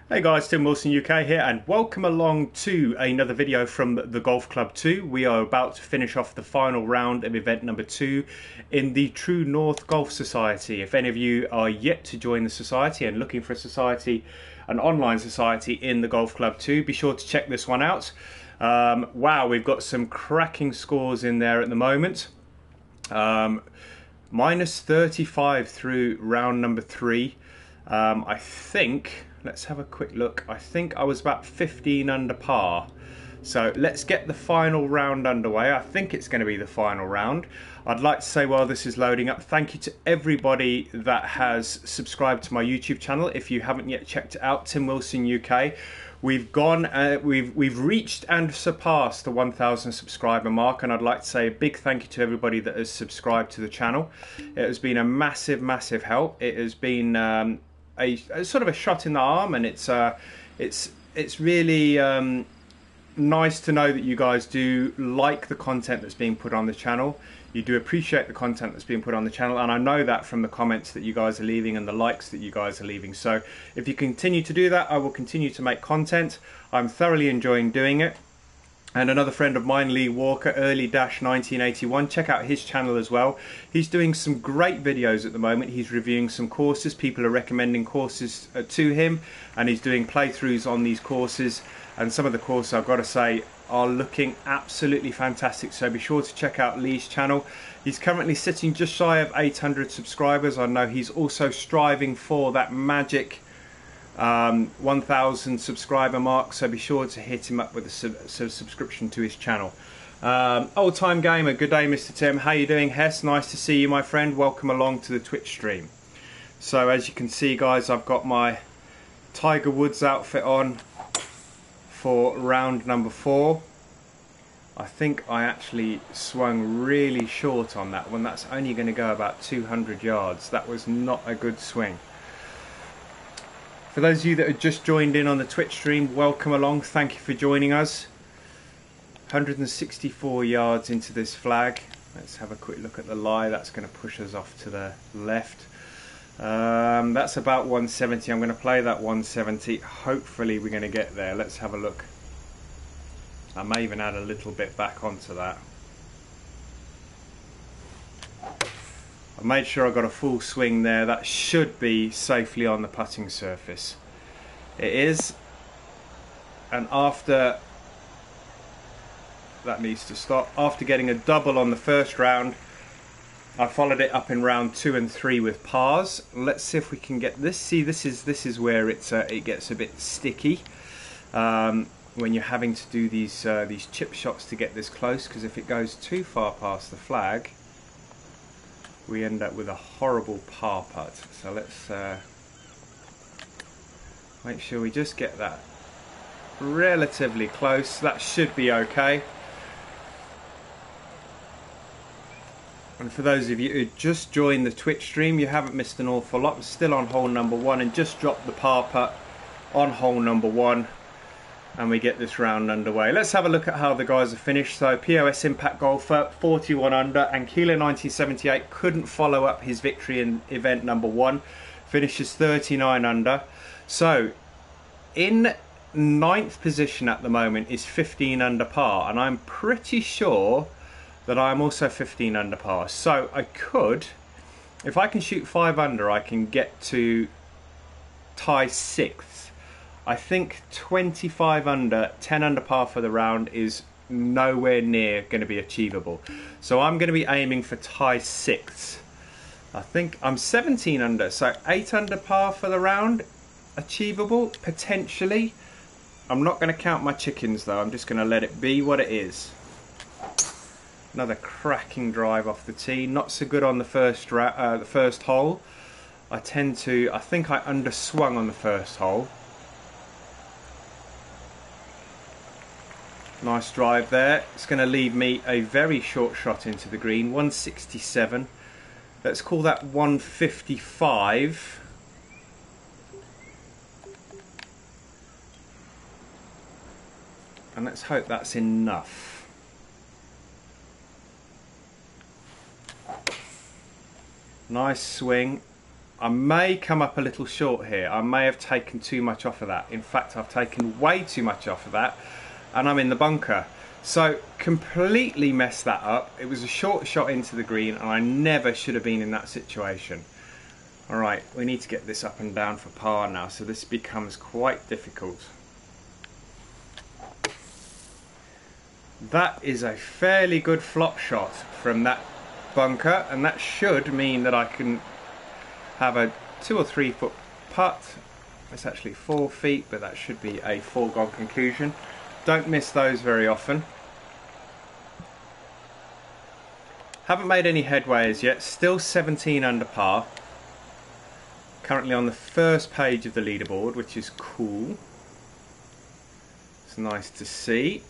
Hey guys, Tim Wilson UK here, and welcome along to another video from the Golf Club 2. We are about to finish off the final round of event number 2 in the True North Golf Society. If any of you are yet to join the society and looking for a society, an online society in the Golf Club 2, be sure to check this one out. Wow, we've got some cracking scores in there at the moment. Minus 35 through round number 3. I think, let's have a quick look, I think I was about 15 under par. So let's get the final round underway. I think it's going to be the final round. I'd like to say while this is loading up, thank you to everybody that has subscribed to my YouTube channel. If you haven't yet checked it out, Tim Wilson UK. We've reached and surpassed the 1,000 subscriber mark, and I'd like to say a big thank you to everybody that has subscribed to the channel. It has been a massive help. It has been a sort of a shot in the arm, and it's really nice to know that you guys do like the content that's being put on the channel. You do appreciate the content that's being put on the channel, and I know that from the comments that you guys are leaving and the likes that you guys are leaving. So if you continue to do that, I will continue to make content. I'm thoroughly enjoying doing it. And another friend of mine, Lee Walker, early-1981, check out his channel as well. He's doing some great videos at the moment. He's reviewing some courses. People are recommending courses to him, and he's doing playthroughs on these courses. And some of the courses, I've got to say, are looking absolutely fantastic. So be sure to check out Lee's channel. He's currently sitting just shy of 800 subscribers. I know he's also striving for that magic 1,000 subscriber mark, so be sure to hit him up with a subscription to his channel. Old time gamer, good day Mr. Tim, how you doing? Hess, nice to see you my friend, welcome along to the Twitch stream. So as you can see guys, I've got my Tiger Woods outfit on for round number 4. I think I actually swung really short on that one. That's only going to go about 200 yards. That was not a good swing. For those of you that have just joined in on the Twitch stream, welcome along. Thank you for joining us. 164 yards into this flag. Let's have a quick look at the lie. That's going to push us off to the left. That's about 170. I'm going to play that 170. Hopefully we're going to get there. Let's have a look. I may even add a little bit back onto that. I made sure I got a full swing there. That should be safely on the putting surface. It is. And after that needs to stop. After getting a double on the first round, I followed it up in round 2 and 3 with pars. Let's see if we can get this. See, this is where it gets a bit sticky when you're having to do these chip shots to get this close, because if it goes too far past the flag, we end up with a horrible par putt. So let's make sure we just get that relatively close. That should be okay. And for those of you who just joined the Twitch stream, you haven't missed an awful lot. We're still on hole number 1 and just dropped the par putt on hole number 1. And we get this round underway. Let's have a look at how the guys are finished. So POS Impact Golfer, 41 under, and Keeler 1978 couldn't follow up his victory in event number 1. Finishes 39 under. So in 9th position at the moment is 15 under par, and I'm pretty sure that I'm also 15 under par. So I could, if I can shoot 5 under, I can get to tie 6th. I think 25 under, 10 under par for the round is nowhere near going to be achievable. So I'm going to be aiming for tie 6th. I think I'm 17 under, so 8 under par for the round, achievable, potentially. I'm not going to count my chickens though, I'm just going to let it be what it is. Another cracking drive off the tee, not so good on the first hole. I think I underswung on the first hole. Nice drive there. It's going to leave me a very short shot into the green, 167. Let's call that 155. And let's hope that's enough. Nice swing. I may come up a little short here. I may have taken too much off of that. In fact, I've taken way too much off of that, and I'm in the bunker. So completely messed that up. It was a short shot into the green, and I never should have been in that situation. All right, we need to get this up and down for par now, so this becomes quite difficult. That is a fairly good flop shot from that bunker, and that should mean that I can have a 2 or 3 foot putt. It's actually 4 feet, but that should be a foregone conclusion. Don't miss those very often. Haven't made any headway as yet, still 17 under par. Currently on the first page of the leaderboard, which is cool. It's nice to see.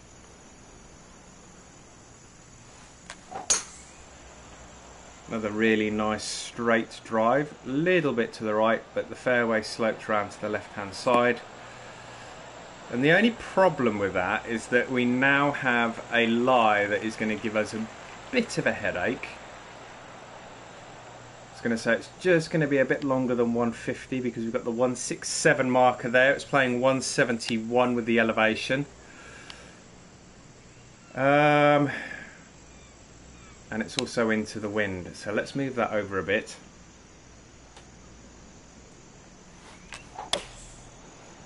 Another really nice straight drive, a little bit to the right, but the fairway slopes around to the left hand side. And the only problem with that is that we now have a lie that is going to give us a bit of a headache. I was going to say it's just going to be a bit longer than 150 because we've got the 167 marker there. It's playing 171 with the elevation. And it's also into the wind, so let's move that over a bit.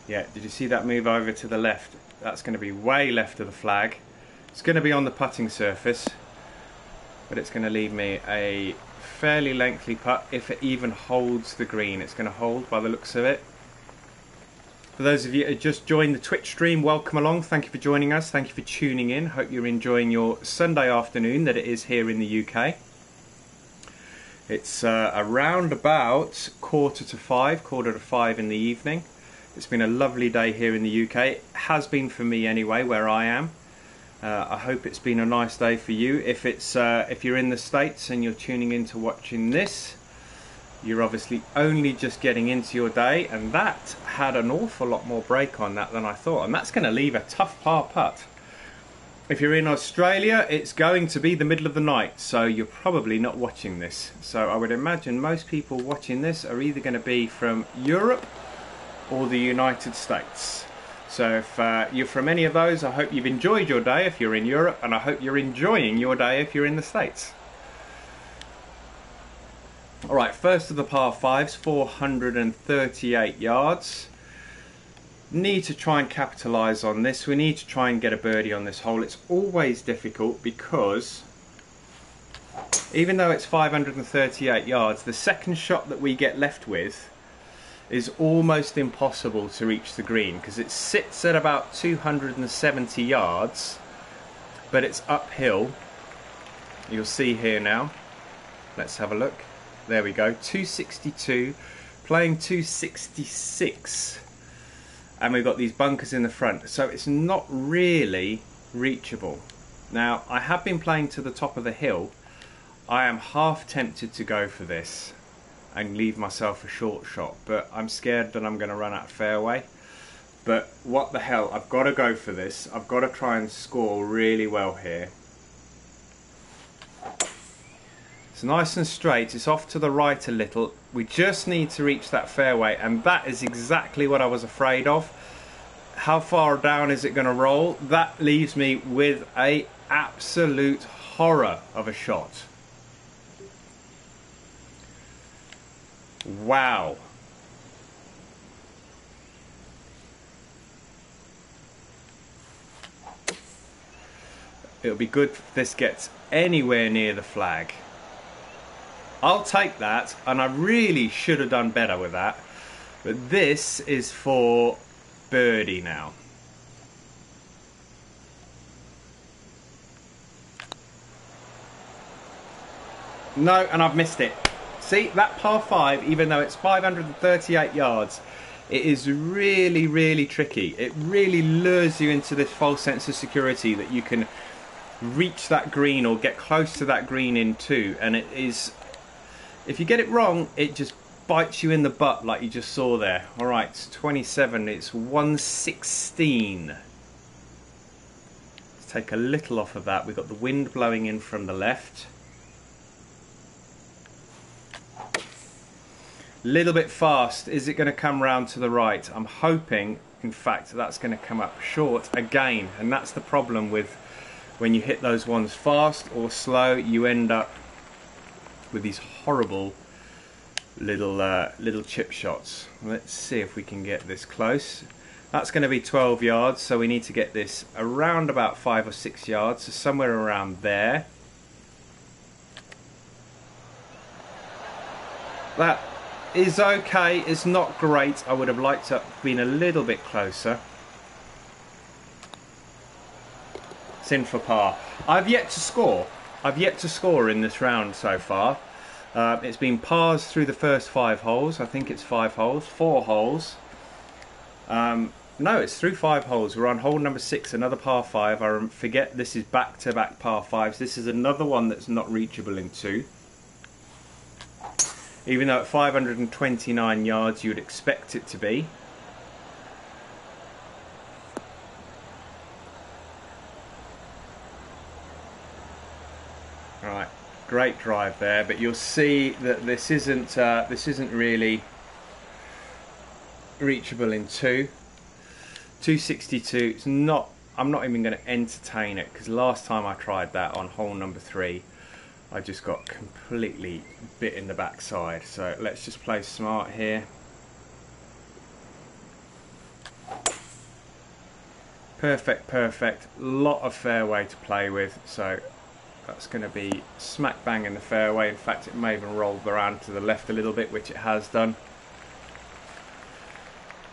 Yeah, did you see that move over to the left? That's going to be way left of the flag. It's going to be on the putting surface, but it's going to leave me a fairly lengthy putt if it even holds the green. It's going to hold by the looks of it. For those of you who just joined the Twitch stream, welcome along. Thank you for joining us. Thank you for tuning in. Hope you're enjoying your Sunday afternoon that it is here in the UK. It's around about quarter to five in the evening. It's been a lovely day here in the UK. It has been for me anyway, where I am. I hope it's been a nice day for you. If you're in the States and you're tuning in to watching this, you're obviously only just getting into your day, and that had an awful lot more break on that than I thought, and that's going to leave a tough par putt. If you're in Australia, it's going to be the middle of the night, so you're probably not watching this. So I would imagine most people watching this are either going to be from Europe or the United States. So if you're from any of those, I hope you've enjoyed your day if you're in Europe, and I hope you're enjoying your day if you're in the States. Alright, first of the par 5s, 438 yards. Need to try and capitalise on this. We need to try and get a birdie on this hole. It's always difficult because even though it's 538 yards, the second shot that we get left with is almost impossible to reach the green because it sits at about 270 yards, but it's uphill. You'll see here now. Let's have a look. There we go, 262, playing 266, and we've got these bunkers in the front, so it's not really reachable. Now, I have been playing to the top of the hill. I am half tempted to go for this and leave myself a short shot, but I'm scared that I'm going to run out of fairway. But what the hell, I've got to go for this. I've got to try and score really well here. It's nice and straight, it's off to the right a little. We just need to reach that fairway, and that is exactly what I was afraid of. How far down is it going to roll? That leaves me with an absolute horror of a shot. Wow. It'll be good if this gets anywhere near the flag. I'll take that, and I really should have done better with that. But this is for birdie now. No, and I've missed it. See, that par 5, even though it's 538 yards, it is really, really tricky. It really lures you into this false sense of security that you can reach that green or get close to that green in 2, and it is... If you get it wrong, it just bites you in the butt like you just saw there. Alright, it's 27, it's 116. Let's take a little off of that. We've got the wind blowing in from the left. Little bit fast. Is it going to come round to the right? I'm hoping, in fact, that's going to come up short again. And that's the problem with when you hit those ones fast or slow. You end up with these horrible little chip shots. Let's see if we can get this close. That's going to be 12 yards, so we need to get this around about 5 or 6 yards, so somewhere around there. That is okay. It's not great. I would have liked to have been a little bit closer. It's in for par. I've yet to score. I've yet to score in this round so far. It's been pars through the first 5 holes. I think it's 5 holes, 4 holes. No, it's through 5 holes. We're on hole number 6, another par 5. I forget this is back-to-back par 5s. This is another one that's not reachable in 2. Even though at 529 yards you would expect it to be. Right, great drive there, but you'll see that this isn't really reachable in 2. 262. It's not. I'm not even going to entertain it, because last time I tried that on hole number 3, I just got completely bit in the backside. So let's just play smart here. Perfect, perfect. Lot of fairway to play with. So that's going to be smack bang in the fairway. In fact, it may even roll around to the left a little bit, which it has done.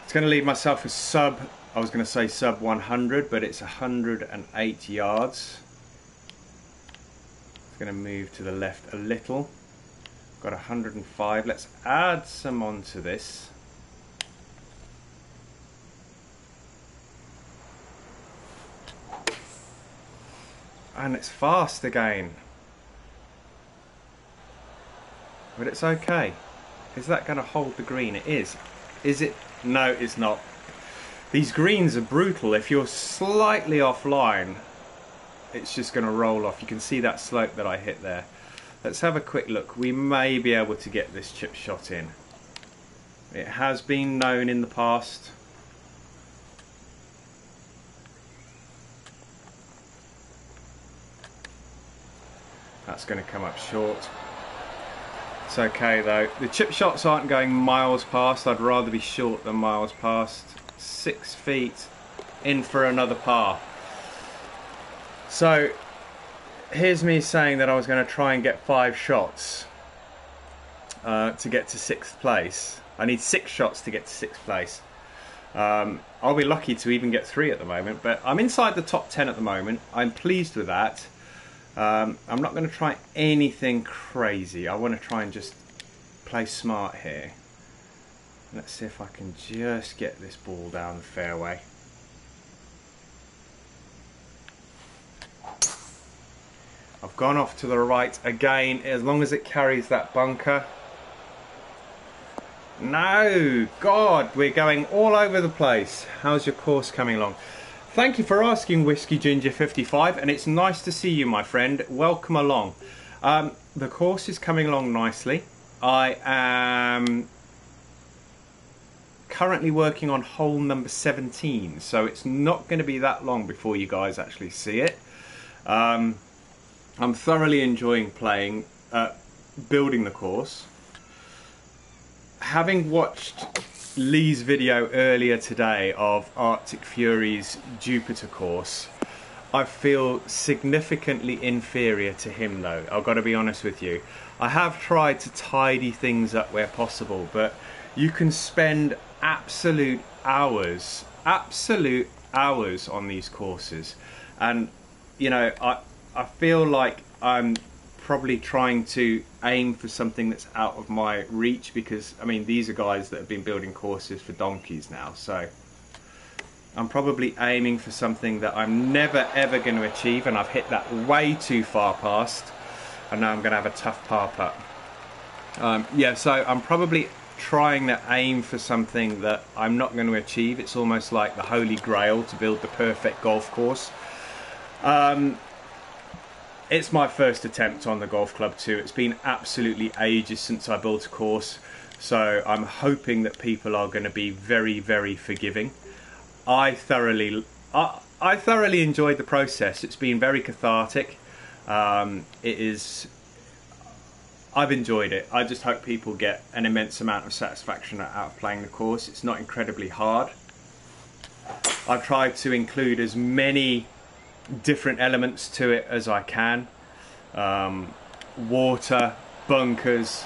It's going to leave myself a sub. I was going to say sub 100, but it's 108 yards. Going to move to the left a little. Got 105. Let's add some onto this. And it's fast again. But it's okay. Is that going to hold the green? It is. Is it? No, it's not. These greens are brutal. If you're slightly offline, it's just going to roll off. You can see that slope that I hit there. Let's have a quick look. We may be able to get this chip shot in. It has been known in the past. That's going to come up short. It's okay though. The chip shots aren't going miles past. I'd rather be short than miles past. 6 feet in for another par. So here's me saying that I was going to try and get 5 shots to get to 6th place. I need 6 shots to get to 6th place. I'll be lucky to even get 3 at the moment, but I'm inside the top 10 at the moment. I'm pleased with that. I'm not going to try anything crazy. I want to try and just play smart here. Let's see if I can just get this ball down the fairway. I've gone off to the right again, as long as it carries that bunker. No, God, we're going all over the place. How's your course coming along? Thank you for asking, Whiskey Ginger 55, and it's nice to see you, my friend. Welcome along. The course is coming along nicely. I am currently working on hole number 17, so it's not going to be that long before you guys actually see it. I'm thoroughly enjoying playing, building the course. Having watched Lee's video earlier today of Arctic Fury's Jupiter course, I feel significantly inferior to him though. I've got to be honest with you. I have tried to tidy things up where possible, but you can spend absolute hours on these courses, and you know, I feel like I'm probably trying to aim for something that's out of my reach, because I mean, these are guys that have been building courses for donkeys now, so I'm probably aiming for something that I'm never ever going to achieve, and I've hit that way too far past, and now I'm going to have a tough par putt. Yeah, so I'm probably trying to aim for something that I'm not going to achieve. It's almost like the holy grail to build the perfect golf course. It's my first attempt on the golf club too. It's been absolutely ages since I built a course. So I'm hoping that people are going to be very, very forgiving. I thoroughly enjoyed the process. It's been very cathartic. I've enjoyed it. I just hope people get an immense amount of satisfaction out of playing the course. It's not incredibly hard. I've tried to include as many different elements to it as I can. Water, bunkers,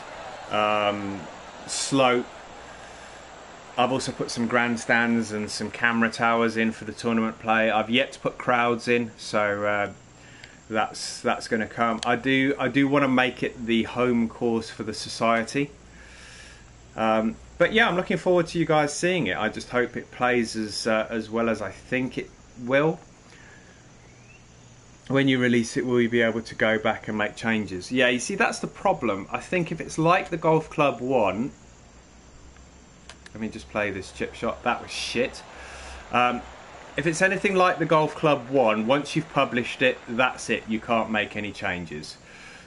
slope. I've also put some grandstands and some camera towers in for the tournament play. I've yet to put crowds in, so that's going to come. I do want to make it the home course for the society. But yeah, I'm looking forward to you guys seeing it. I just hope it plays as well as I think it will. When you release it, will you be able to go back and make changes? Yeah, you see, that's the problem. I think if it's like the Golf Club 1... Let me just play this chip shot. That was shit. If it's anything like the Golf Club 1, once you've published it, that's it. You can't make any changes.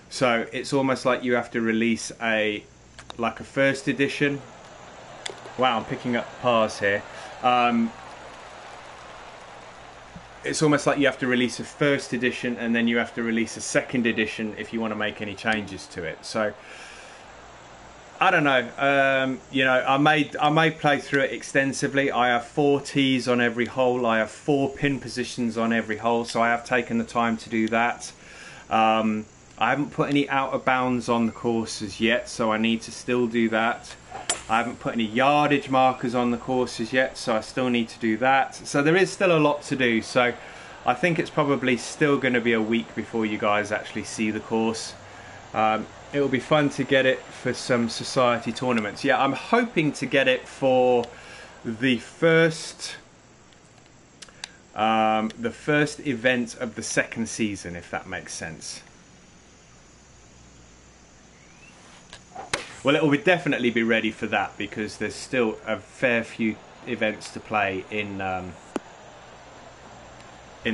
So it's almost like you have to release like a first edition. Wow, I'm picking up pars here. It's almost like you have to release a first edition and then you have to release a second edition if you want to make any changes to it. So I don't know. You know, I may play through it extensively. I have 4 tees on every hole. I have 4 pin positions on every hole, so I have taken the time to do that. I haven't put any out of bounds on the courses yet, so I need to still do that. I haven't put any yardage markers on the courses yet, so I still need to do that. So there is still a lot to do. So I think it's probably still going to be a week before you guys actually see the course. It will be fun to get it for some society tournaments. Yeah, I'm hoping to get it for the first event of the second season, if that makes sense. Well, it will definitely be ready for that because there's still a fair few events to play in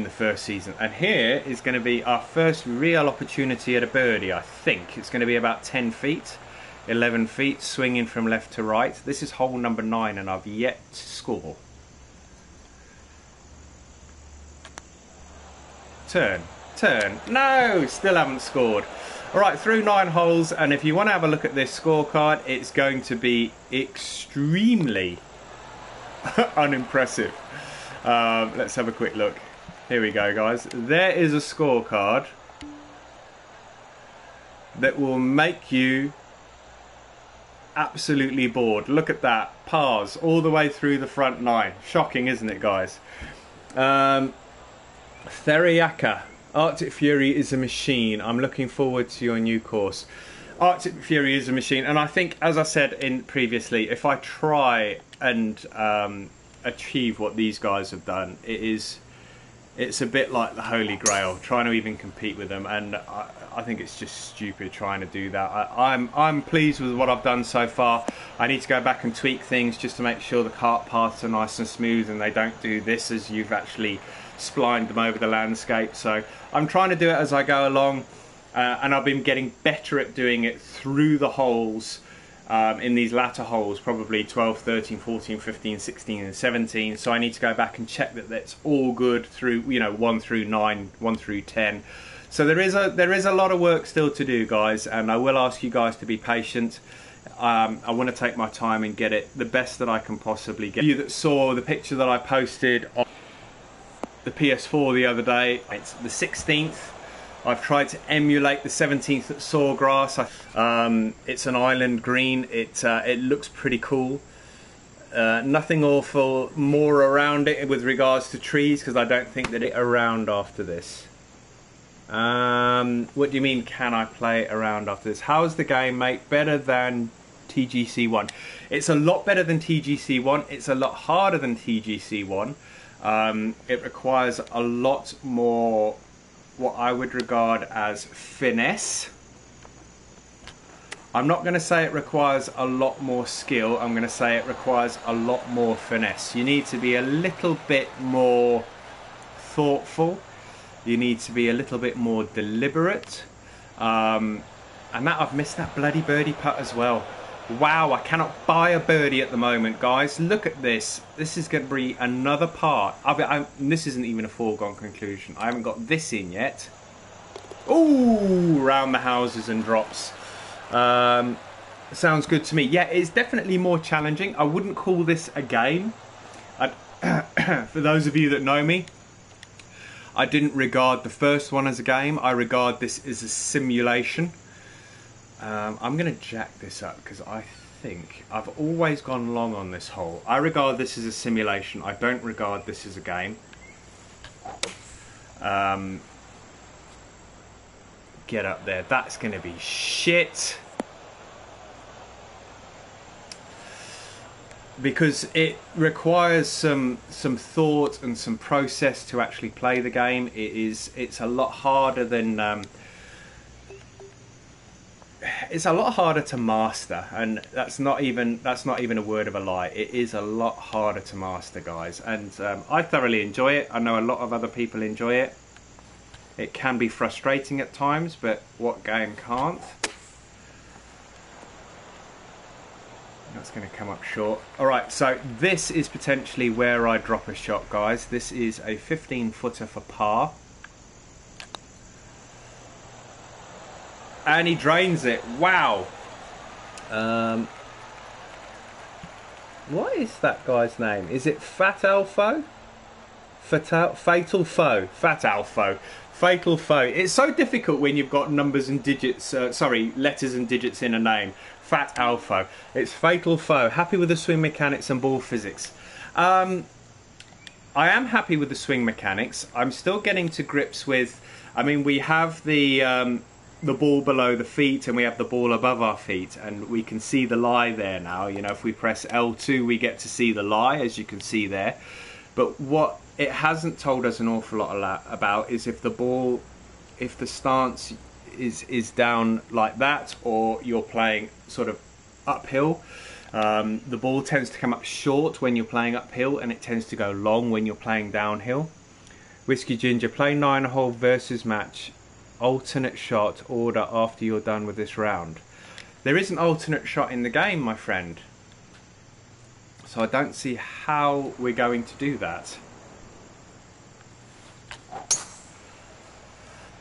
the first season. And here is going to be our first real opportunity at a birdie, I think. It's going to be about 10 feet, 11 feet, swinging from left to right. This is hole number 9 and I've yet to score. Turn. No, still haven't scored. Alright, through 9 holes, and if you want to have a look at this scorecard, it's going to be extremely unimpressive. Let's have a quick look. Here we go, guys. There is a scorecard that will make you absolutely bored. Look at that. Pars all the way through the front 9. Shocking, isn't it, guys? Theriaka. Arctic Fury is a machine. I'm looking forward to your new course. Arctic Fury is a machine, and I think, as I said previously, if I try and achieve what these guys have done, it's a bit like the Holy Grail, trying to even compete with them, and I think it's just stupid trying to do that. I'm pleased with what I've done so far. I need to go back and tweak things just to make sure the cart paths are nice and smooth and they don't do this as you've actually splined them over the landscape. So I'm trying to do it as I go along, and I've been getting better at doing it through the holes, in these latter holes, probably 12, 13, 14, 15, 16 and 17. So I need to go back and check that that's all good through, you know, 1 through 9, 1 through 10. So there is a lot of work still to do, guys, and I will ask you guys to be patient. I want to take my time and get it the best that I can possibly get. You that saw the picture that I posted on the PS4 the other day, it's the 16th. I've tried to emulate the 17th at Sawgrass. It's an island green. It looks pretty cool. Nothing awful more around it with regards to trees, because I don't think that it around after this. What do you mean, can I play around after this? How's the game, mate? Better than TGC1. It's a lot better than TGC1. It's a lot harder than TGC1. It requires a lot more what I would regard as finesse. I'm not going to say it requires a lot more skill. I'm going to say it requires a lot more finesse. You need to be a little bit more thoughtful. You need to be a little bit more deliberate. And that I've missed that bloody birdie putt as well. Wow, I cannot buy a birdie at the moment, guys. Look at this. This is going to be another part. This isn't even a foregone conclusion. I haven't got this in yet. Ooh, round the houses and drops. Sounds good to me. Yeah, it's definitely more challenging. I wouldn't call this a game. For those of you that know me, I didn't regard the first one as a game. I regard this as a simulation. I'm going to jack this up because I think I've always gone long on this hole. I regard this as a simulation. I don't regard this as a game. Get up there. That's going to be shit. Because it requires some thought and some process to actually play the game. It's a lot harder than it's a lot harder to master, and that's not even a word of a lie. It is a lot harder to master, guys, and I thoroughly enjoy it. I know a lot of other people enjoy it. It can be frustrating at times, but what game can't? That's going to come up short. Alright, so this is potentially where I drop a shot, guys. This is a 15-footer for par. And he drains it. Wow. What is that guy's name? Is it Fat Alpho? Fatal Foe. Fat Alpho. Fatal Foe. It's so difficult when you've got numbers and digits, letters and digits in a name. Fat Alpho. It's Fatal Foe. Happy with the swing mechanics and ball physics. I am happy with the swing mechanics. I'm still getting to grips with, I mean, we have the ball below the feet and we have the ball above our feet, and we can see the lie there now. You know, if we press L2 we get to see the lie, as you can see there. But what it hasn't told us an awful lot about is if the stance is down like that, or you're playing sort of uphill. The ball tends to come up short when you're playing uphill, and it tends to go long when you're playing downhill. Whiskey Ginger, play 9-hole versus match. Alternate shot order after you're done with this round. There is an alternate shot in the game, my friend. So I don't see how we're going to do that.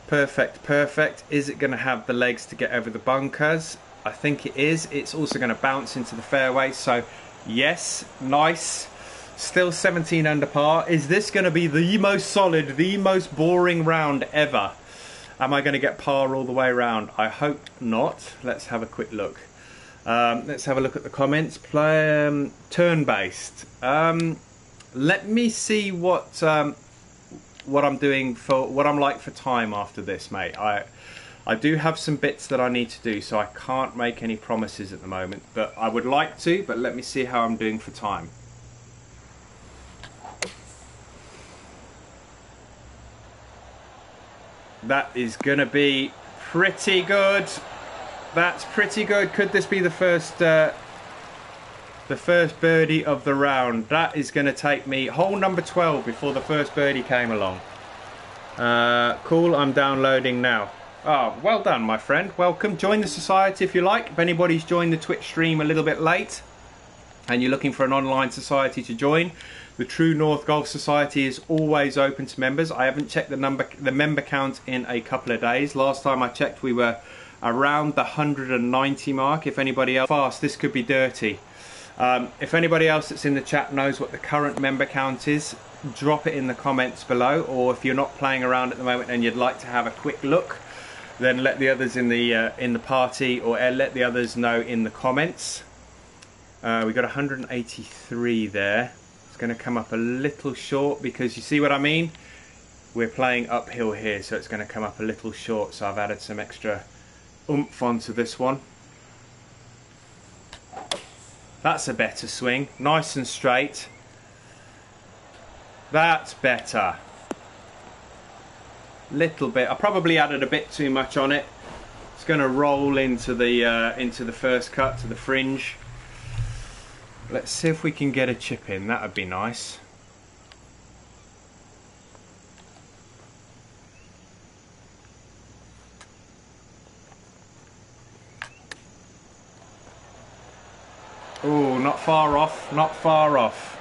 Perfect, perfect. Is it going to have the legs to get over the bunkers? I think it is. It's also going to bounce into the fairway. So yes, nice. Still 17 under par. Is this going to be the most solid, the most boring round ever? Am I going to get par all the way around? I hope not. Let's have a quick look. Let's have a look at the comments. Play turn-based. Let me see what I'm doing for what I'm like for time after this, mate. I do have some bits that I need to do, so I can't make any promises at the moment. But I would like to. But let me see how I'm doing for time. That is going to be pretty good. That's pretty good. Could this be the first birdie of the round? That is going to take me hole number 12 before the first birdie came along. Cool, I'm downloading now. Oh, well done, my friend. Welcome. Join the society if you like. If anybody's joined the Twitch stream a little bit late and you're looking for an online society to join, the True North Golf Society is always open to members. I haven't checked the member count in a couple of days. Last time I checked, we were around the 190 mark. If anybody else fast, this could be dirty. If anybody else that's in the chat knows what the current member count is, drop it in the comments below. Or if you're not playing around at the moment and you'd like to have a quick look, then let the others in the party, or let the others know in the comments. We got 183 there. Going to come up a little short because you see what I mean, we're playing uphill here, so it's going to come up a little short, so I've added some extra oomph onto this one. That's a better swing, nice and straight. That's better. Little bit, I probably added a bit too much on it. It's going to roll into the first cut, to the fringe. Let's see if we can get a chip in. That would be nice. Oh, not far off, not far off.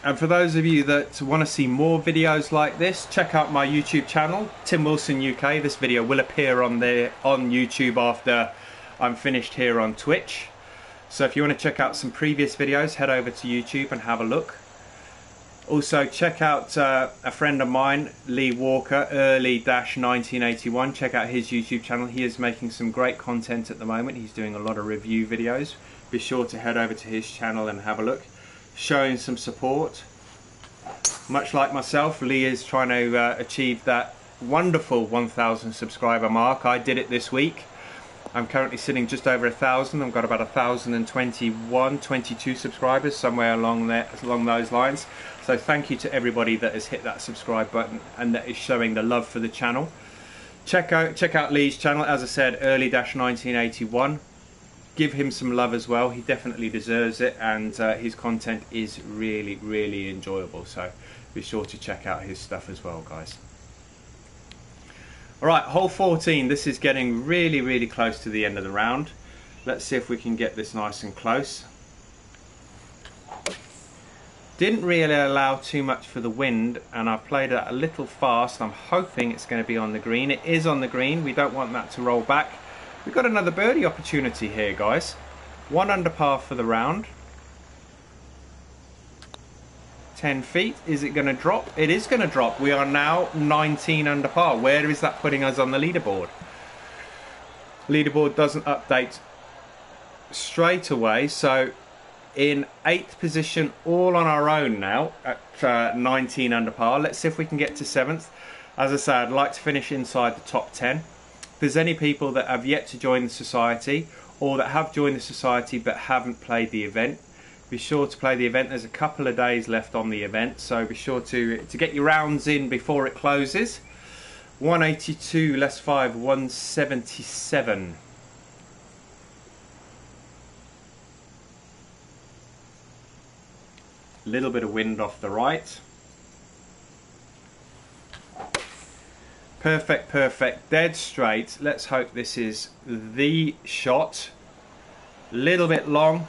And for those of you that want to see more videos like this, check out my YouTube channel, Tim Wilson UK. This video will appear on YouTube after I'm finished here on Twitch. So if you want to check out some previous videos, head over to YouTube and have a look. Also check out a friend of mine, Lee Walker, early-1981. Check out his YouTube channel. He is making some great content at the moment. He's doing a lot of review videos. Be sure to head over to his channel and have a look. Showing some support. Much like myself, Lee is trying to achieve that wonderful 1,000 subscriber mark. I did it this week. I'm currently sitting just over 1,000. I've got about 1,021, 22 subscribers, somewhere along those lines. So thank you to everybody that has hit that subscribe button and that is showing the love for the channel. Check out Lee's channel, as I said, early-1981. Give him some love as well. He definitely deserves it, and his content is really, really enjoyable. So be sure to check out his stuff as well, guys. Alright, hole 14. This is getting really, really close to the end of the round. Let's see if we can get this nice and close. Didn't really allow too much for the wind, and I've played it a little fast. I'm hoping it's going to be on the green. It is on the green. We don't want that to roll back. We've got another birdie opportunity here, guys. 1 under par for the round. 10 feet. Is it going to drop? It is going to drop. We are now 19 under par. Where is that putting us on the leaderboard? Leaderboard doesn't update straight away, so in 8th position all on our own now at 19 under par. Let's see if we can get to 7th. As I say, I'd like to finish inside the top 10. If there's any people that have yet to join the society, or that have joined the society but haven't played the event, be sure to play the event. There's a couple of days left on the event, so be sure to get your rounds in before it closes. 182 less 5, 177. A little bit of wind off the right. Perfect, perfect, dead straight. Let's hope this is the shot. Little bit long.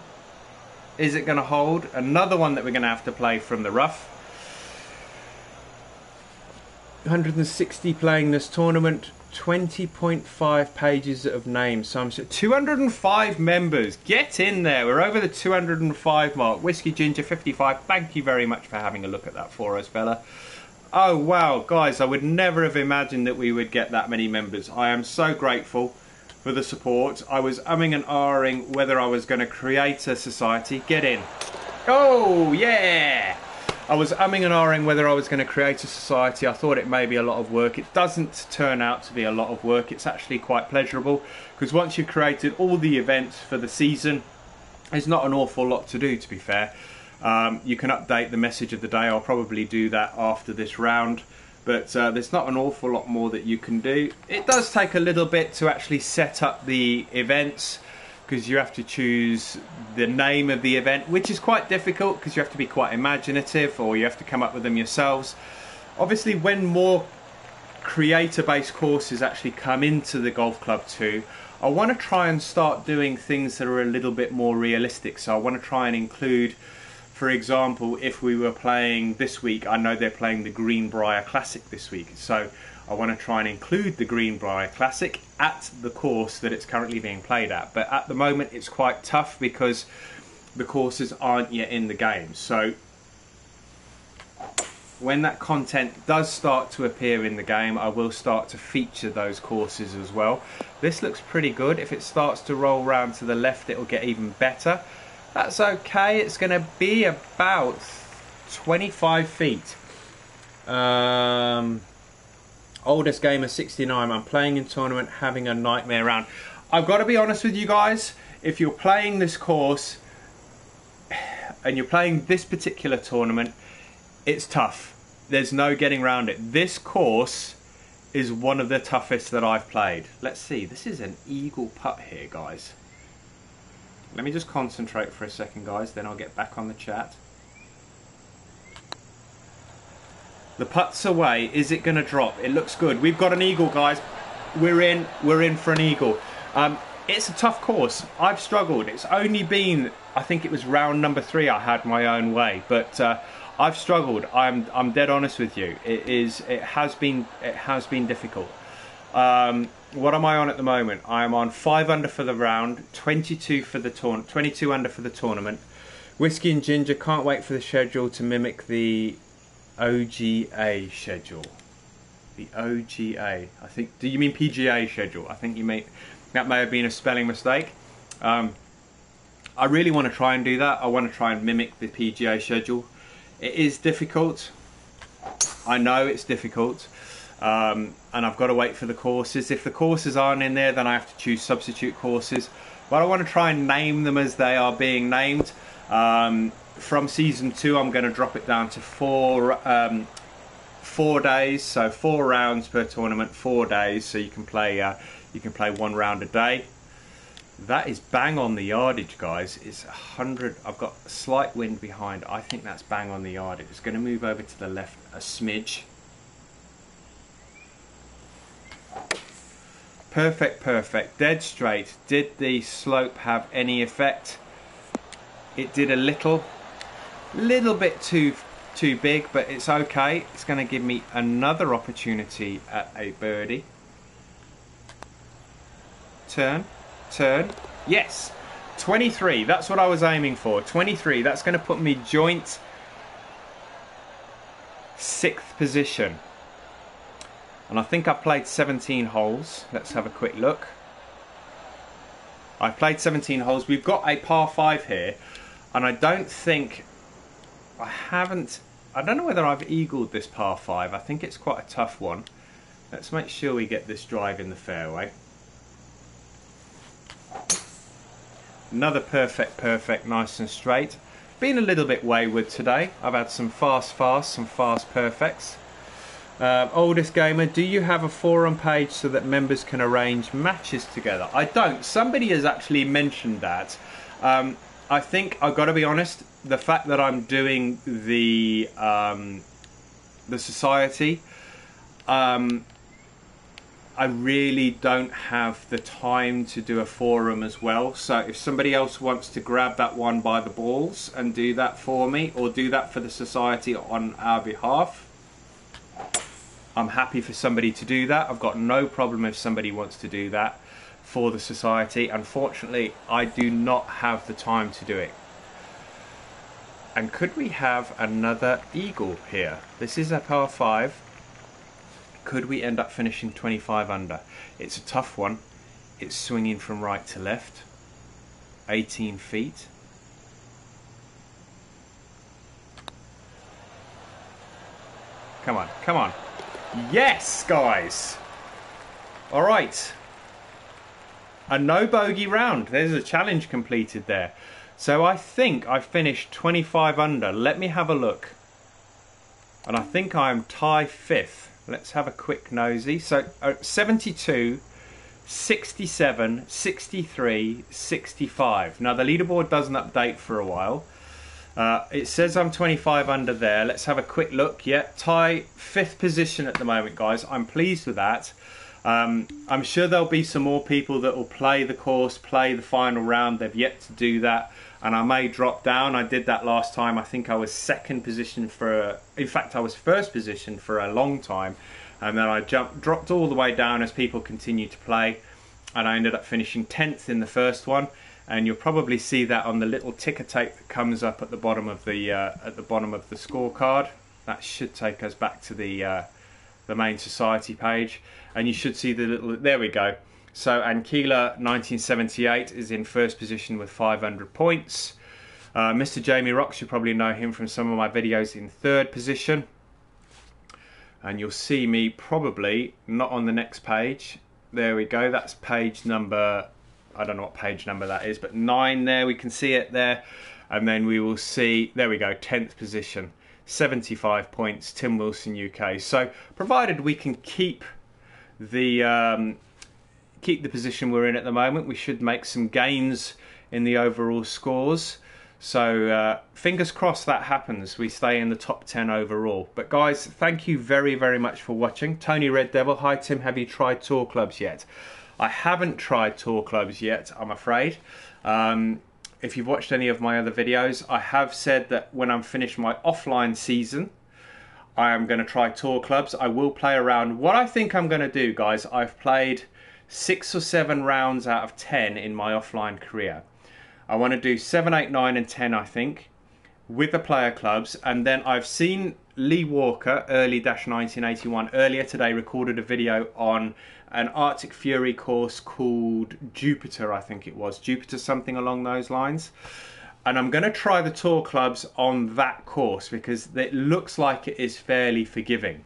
Is it going to hold? Another one that we're going to have to play from the rough. 160 playing this tournament. 20.5 pages of names. So I'm 205 members. Get in there. We're over the 205 mark. Whiskey Ginger 55. Thank you very much for having a look at that for us, fella. Oh wow, guys, I would never have imagined that we would get that many members. I am so grateful for the support. I was umming and ahhing whether I was going to create a society. Get in. Oh yeah. I was umming and ahhing whether I was going to create a society. I thought it may be a lot of work. It doesn't turn out to be a lot of work. It's actually quite pleasurable, because once you've created all the events for the season, there's not an awful lot to do, to be fair. You can update the message of the day. I'll probably do that after this round, but there's not an awful lot more that you can do. It does take a little bit to actually set up the events, because you have to choose the name of the event, which is quite difficult because you have to be quite imaginative, or you have to come up with them yourselves. Obviously, when more creator-based courses actually come into the golf club too, I want to try and start doing things that are a little bit more realistic. So I want to try and include, for example, if we were playing this week, I know they're playing the Greenbrier Classic this week, so I want to try and include the Greenbrier Classic at the course that it's currently being played at. But at the moment it's quite tough because the courses aren't yet in the game. So when that content does start to appear in the game, I will start to feature those courses as well. This looks pretty good. If it starts to roll round to the left, it will get even better. That's okay. It's going to be about 25 feet. Oldest gamer 69. I'm playing in tournament, having a nightmare round. I've got to be honest with you guys. If you're playing this course and you're playing this particular tournament, it's tough. There's no getting around it. This course is one of the toughest that I've played. Let's see. This is an eagle putt here, guys. Let me just concentrate for a second, guys, then I'll get back on the chat. The putt's away. Is it going to drop? It looks good. We've got an eagle, guys. we're in for an eagle. It's a tough course. I've struggled. It's only been, I think it was round number 3 I had my own way, but I've struggled. I'm dead honest with you. It has been difficult. What am I on at the moment? I am on 5 under for the round, 22 for the 22 under for the tournament. Whiskey and Ginger can't wait for the schedule to mimic the OGA schedule. The OGA. I think. Do you mean PGA schedule? I think you may. That may have been a spelling mistake. I really want to try and do that. I want to try and mimic the PGA schedule. It is difficult. I know it's difficult. And I've got to wait for the courses. If the courses aren't in there, then I have to choose substitute courses. But I want to try and name them as they are being named. From season 2, I'm going to drop it down to 4 days. So 4 rounds per tournament, 4 days. So you can play 1 round a day. That is bang on the yardage, guys. It's 100. I've got a slight wind behind. I think that's bang on the yardage. It's going to move over to the left a smidge. Perfect, perfect. Dead straight. Did the slope have any effect? It did a little bit too big, but it's okay. It's going to give me another opportunity at a birdie. Turn. Yes, 23. That's what I was aiming for. 23. That's going to put me joint 6th position. And I think I played 17 holes. Let's have a quick look. I played 17 holes. We've got a par 5 here. And I don't think... I don't know whether I've eagled this par 5. I think it's quite a tough one. Let's make sure we get this drive in the fairway. Another perfect, nice and straight. Been a little bit wayward today. I've had some fast, some fast perfects. Oldest Gamer, do you have a forum page so that members can arrange matches together? I don't. Somebody has actually mentioned that. I think I've got to be honest. The fact that I'm doing the society, I really don't have the time to do a forum as well. So if somebody else wants to grab that one by the balls and do that for me, or do that for the society on our behalf, I'm happy for somebody to do that. I've got no problem if somebody wants to do that for the society. Unfortunately, I do not have the time to do it. And could we have another eagle here? This is a par 5. Could we end up finishing 25 under? It's a tough one. It's swinging from right to left. 18 feet. Come on, come on. Yes, guys. All right. A no bogey round. There's a challenge completed there. So I think I finished 25 under. Let me have a look. And I think I'm tie 5th. Let's have a quick nosy. So 72, 67, 63, 65. Now the leaderboard doesn't update for a while. It says I'm 25 under there. Let's have a quick look. Yeah, tie 5th position at the moment, guys. I'm pleased with that. I'm sure there'll be some more people that will play the course, play the final round. They've yet to do that. And I may drop down. I did that last time. I think I was 2nd position for... in fact, I was 1st position for a long time. And then I dropped all the way down as people continued to play. And I ended up finishing 10th in the first one. And you'll probably see that on the little ticker tape that comes up at the bottom of the scorecard. That should take us back to the main society page. And you should see the little... there we go. So Ankila 1978 is in 1st position with 500 points. Mr. Jamie Rocks, you probably know him from some of my videos, in 3rd position. And you'll see me probably not on the next page. There we go. That's page number... I don't know what page number that is, but 9 there. We can see it there. And then we will see... there we go. 10th position. 75 points. Tim Wilson, UK. So provided we can keep the position we're in at the moment, we should make some gains in the overall scores. So fingers crossed that happens. We stay in the top 10 overall. But guys, thank you very, very much for watching. Tony Red Devil. Hi Tim, have you tried tour clubs yet? I haven't tried tour clubs yet, I'm afraid. If you've watched any of my other videos, I have said that when I'm finished my offline season, I am going to try tour clubs. I will play around. What I think I'm going to do, guys, I've played 6 or 7 rounds out of 10 in my offline career. I want to do 7, 8, 9 and 10, I think, with the player clubs. And then I've seen Lee Walker, early-1981, earlier today recorded a video on an Arctic Fury course called Jupiter, I think it was. Jupiter, something along those lines. And I'm going to try the tour clubs on that course because it looks like it is fairly forgiving.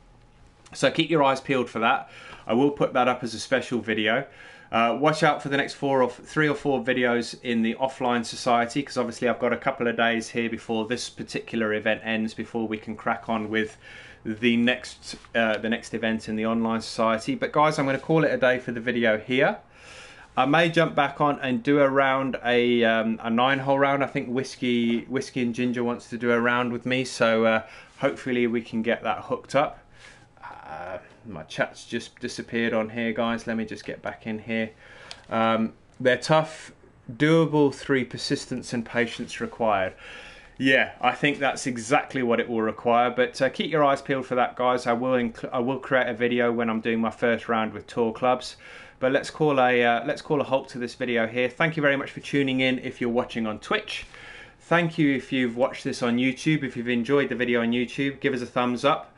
So keep your eyes peeled for that. I will put that up as a special video. Watch out for the next 3 or 4 videos in the offline society, because obviously I've got a couple of days here before this particular event ends before we can crack on with the next event in the online society. But guys, I'm going to call it a day for the video here. I may jump back on and do a round, a 9-hole round. I think Whiskey and Ginger wants to do a round with me, so hopefully we can get that hooked up. My chat's just disappeared on here, guys. Let me just get back in here. They're tough, doable through persistence and patience required. Yeah, I think that's exactly what it will require. But keep your eyes peeled for that, guys. I will create a video when I'm doing my first round with tour clubs. But let's call a halt to this video here. Thank you very much for tuning in. If you're watching on Twitch, thank you if you've watched this on YouTube. If you've enjoyed the video on YouTube, give us a thumbs up.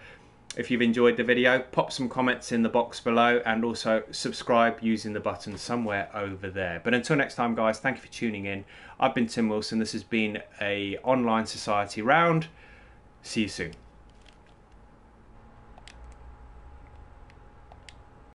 If you've enjoyed the video, pop some comments in the box below and also subscribe using the button somewhere over there. But until next time, guys, thank you for tuning in. I've been Tim Wilson. This has been a online society round. See you soon.